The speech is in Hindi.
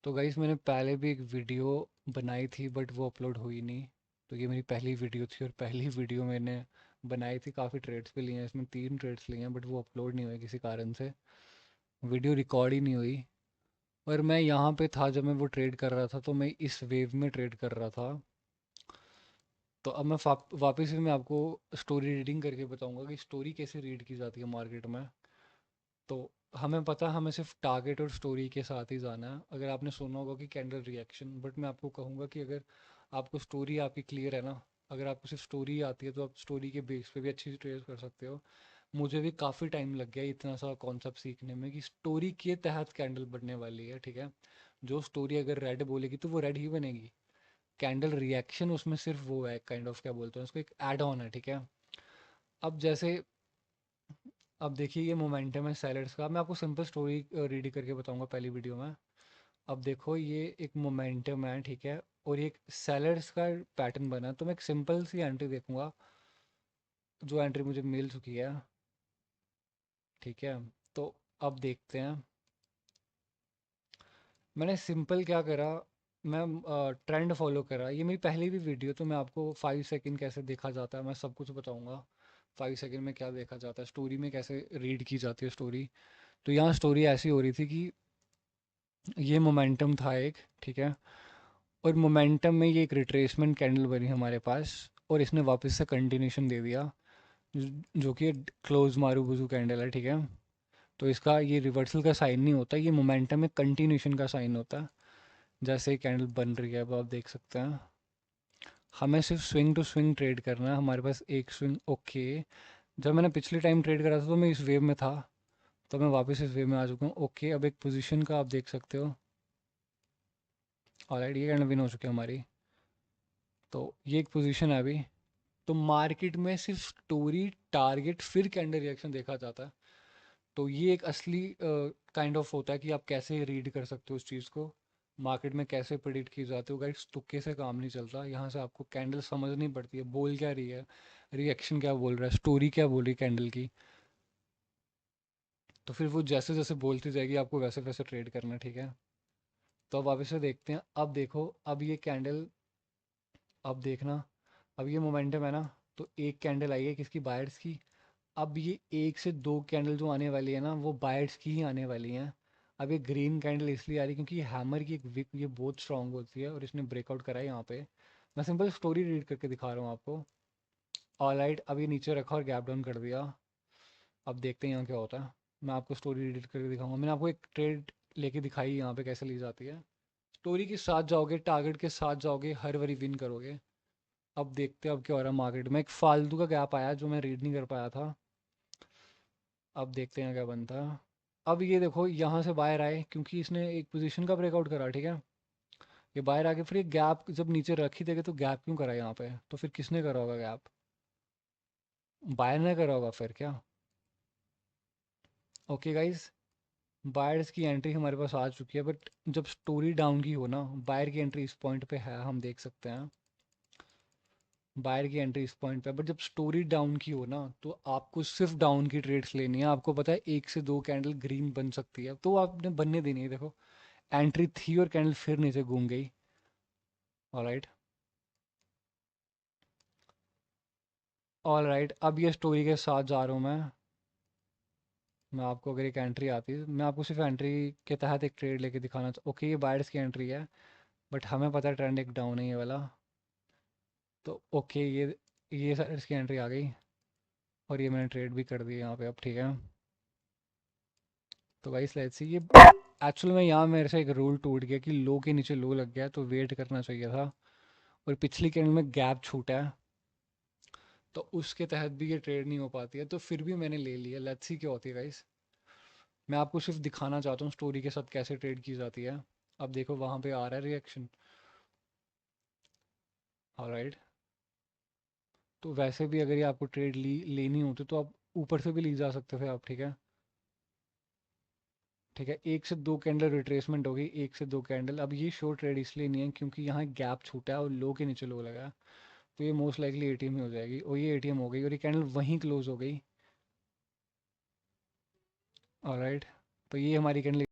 तो गाइस मैंने पहले भी एक वीडियो बनाई थी बट वो अपलोड हुई नहीं। तो ये मेरी पहली वीडियो थी और पहली वीडियो मैंने बनाई थी। काफ़ी ट्रेड्स भी लिए हैं, इसमें 3 ट्रेड्स लिए हैं बट वो अपलोड नहीं हुए किसी कारण से। वीडियो रिकॉर्ड ही नहीं हुई। और मैं यहाँ पे था जब मैं वो ट्रेड कर रहा था, तो मैं इस वेव में ट्रेड कर रहा था। तो अब मैं वापस से मैं आपको स्टोरी रीडिंग करके बताऊंगा कि स्टोरी कैसे रीड की जाती है मार्केट में। तो हमें पता है हमें सिर्फ टारगेट और स्टोरी के साथ ही जाना है। अगर आपने सुना होगा कि कैंडल रिएक्शन, बट मैं आपको कहूँगा कि अगर आपको स्टोरी आपकी क्लियर है ना, अगर आपको सिर्फ स्टोरी आती है तो आप स्टोरी के बेस पे भी अच्छी सी ट्रेड कर सकते हो। मुझे भी काफ़ी टाइम लग गया इतना सा कॉन्सेप्ट सीखने में कि स्टोरी के तहत कैंडल बनने वाली है, ठीक है। जो स्टोरी अगर रेड बोलेगी तो वो रेड ही बनेगी। कैंडल रिएक्शन उसमें सिर्फ वो है, काइंड ऑफ क्या बोलते हैं उसको, एक एड ऑन है, ठीक है। अब जैसे, अब देखिए ये मोमेंटम है सेलर्स का। मैं आपको सिंपल स्टोरी रीड करके बताऊंगा पहली वीडियो में। अब देखो ये एक मोमेंटम है, ठीक है। और ये एक सेलर्स का पैटर्न बना है, तो मैं एक सिंपल सी एंट्री देखूंगा जो एंट्री मुझे मिल चुकी है, ठीक है। तो अब देखते हैं मैंने सिंपल क्या करा। मैं ट्रेंड फॉलो करा। ये मेरी पहली भी वीडियो, तो मैं आपको 5 सेकंड कैसे देखा जाता है मैं सब कुछ बताऊंगा। 5 सेकंड में क्या देखा जाता है, स्टोरी में कैसे रीड की जाती है स्टोरी। तो यहाँ स्टोरी ऐसी हो रही थी कि ये मोमेंटम था एक, ठीक है। और मोमेंटम में ये एक रिट्रेसमेंट कैंडल बनी हमारे पास, और इसने वापस से कंटिन्यूशन दे दिया, जो कि क्लोज मारूबुजू कैंडल है, ठीक है। तो इसका ये रिवर्सल का साइन नहीं होता, ये मोमेंटम में कंटिन्यूशन का साइन होता है। जैसे कैंडल बन रही है अब आप देख सकते हैं। हमें सिर्फ स्विंग टू स्विंग ट्रेड करना है, हमारे पास एक स्विंग, ओके। जब मैंने पिछले टाइम ट्रेड करा था तो मैं इस वेव में था, तो मैं वापस इस वेव में आ चुका हूँ, ओके। अब एक पोजीशन का आप देख सकते हो। ऑलराइट, ये कैंडल विन हो चुकी है हमारी। तो ये एक पोजीशन है अभी। तो मार्केट में सिर्फ स्टोरी, टारगेट, फिर कैंडल रिएक्शन देखा जाता है। तो ये एक असली काइंड ऑफ होता है कि आप कैसे रीड कर सकते हो उस चीज़ को। मार्केट में कैसे प्रिडिक्ट की जाती है गाइस, तुक्के से काम नहीं चलता। यहाँ से आपको कैंडल समझनी पड़ती है, बोल क्या रही है, रिएक्शन क्या बोल रहा है, स्टोरी क्या बोल रही है कैंडल की। तो फिर वो जैसे जैसे बोलती जाएगी आपको वैसे वैसे ट्रेड करना है, ठीक है। तो अब वापस से देखते हैं। अब देखो, अब ये कैंडल, अब देखना, अब ये मोमेंटम है ना। तो एक कैंडल आई है किसकी, बायर्स की। अब ये 1 से 2 कैंडल जो आने वाली है ना, वो बायर्स की ही आने वाली हैं। अब ये ग्रीन कैंडल इसलिए आ रही है क्योंकि ये हैमर की एक विक ये बहुत स्ट्रांग होती है और इसने ब्रेकआउट करा है यहाँ पे। मैं सिंपल स्टोरी रीड करके दिखा रहा हूँ आपको। ऑलराइट, अब ये नीचे रखा और गैप डाउन कर दिया। अब देखते हैं यहाँ क्या होता है। मैं आपको स्टोरी रीड करके दिखाऊंगा। मैंने आपको एक ट्रेड लेके दिखाई यहाँ पे कैसे ली जाती है। स्टोरी के साथ जाओगे, टारगेट के साथ जाओगे, हर बारी विन करोगे। अब देखते हैं अब क्या हो रहा है मार्केट में। एक फालतू का गैप आया जो मैं रीड नहीं कर पाया था। अब देखते हैं क्या बनता है। अब ये देखो यहाँ से बाहर आए क्योंकि इसने एक पोजीशन का ब्रेकआउट करा, ठीक है। ये बाहर आके फिर ये गैप जब नीचे रख ही देगा तो गैप क्यों करा यहाँ पे, तो फिर किसने करा होगा गैप, बायर ने करा होगा फिर क्या। ओके गाइस, बायर्स की एंट्री हमारे पास आ चुकी है, बट जब स्टोरी डाउन की हो ना, बायर की एंट्री इस पॉइंट पे है, हम देख सकते हैं। बायर की एंट्री इस पॉइंट पे, बट जब स्टोरी डाउन की हो ना, तो आपको सिर्फ डाउन की ट्रेड्स लेनी है। आपको पता है 1 से 2 कैंडल ग्रीन बन सकती है, तो आपने बनने देनी है। देखो एंट्री थी और कैंडल फिर नीचे घूम गई। ऑलराइट, ऑलराइट, अब ये स्टोरी के साथ जा रहा हूँ मैं आपको अगर एक एंट्री आती है, मैं आपको सिर्फ एंट्री के तहत एक ट्रेड लेके दिखाना ओके ये बायर्स की एंट्री है, बट हमें पता है ट्रेंड एक डाउन है ये वाला। तो ओके ये साइड्स की एंट्री आ गई और ये मैंने ट्रेड भी कर दी यहाँ पे अब, ठीक है। तो गाइस लेट्स सी, ये एक्चुअल में यहाँ मेरे से एक रूल टूट गया कि लो के नीचे लो लग गया, तो वेट करना चाहिए था। और पिछली कैंडल में गैप छूटा है, तो उसके तहत भी ये ट्रेड नहीं हो पाती है, तो फिर भी मैंने ले लिया। लेट्स सी क्या होती है गाइस। मैं आपको सिर्फ दिखाना चाहता हूँ स्टोरी के साथ कैसे ट्रेड की जाती है। अब देखो वहाँ पे आ रहा है रिएक्शन। ऑलराइट, तो वैसे भी अगर ये आपको ट्रेड लेनी होती तो आप ऊपर से भी ली जा सकते थे आप, ठीक है। ठीक है, 1 से 2 कैंडल रिट्रेसमेंट हो गई, 1 से 2 कैंडल। अब ये शॉर्ट ट्रेड इसलिए नहीं है क्योंकि यहाँ गैप छूटा है और लो के नीचे लो लगा है। तो ये मोस्ट लाइकली एटीएम ही हो जाएगी, और ये एटीएम हो गई और ये कैंडल वहीं क्लोज हो गई। ऑलराइट, तो ये हमारी कैंडल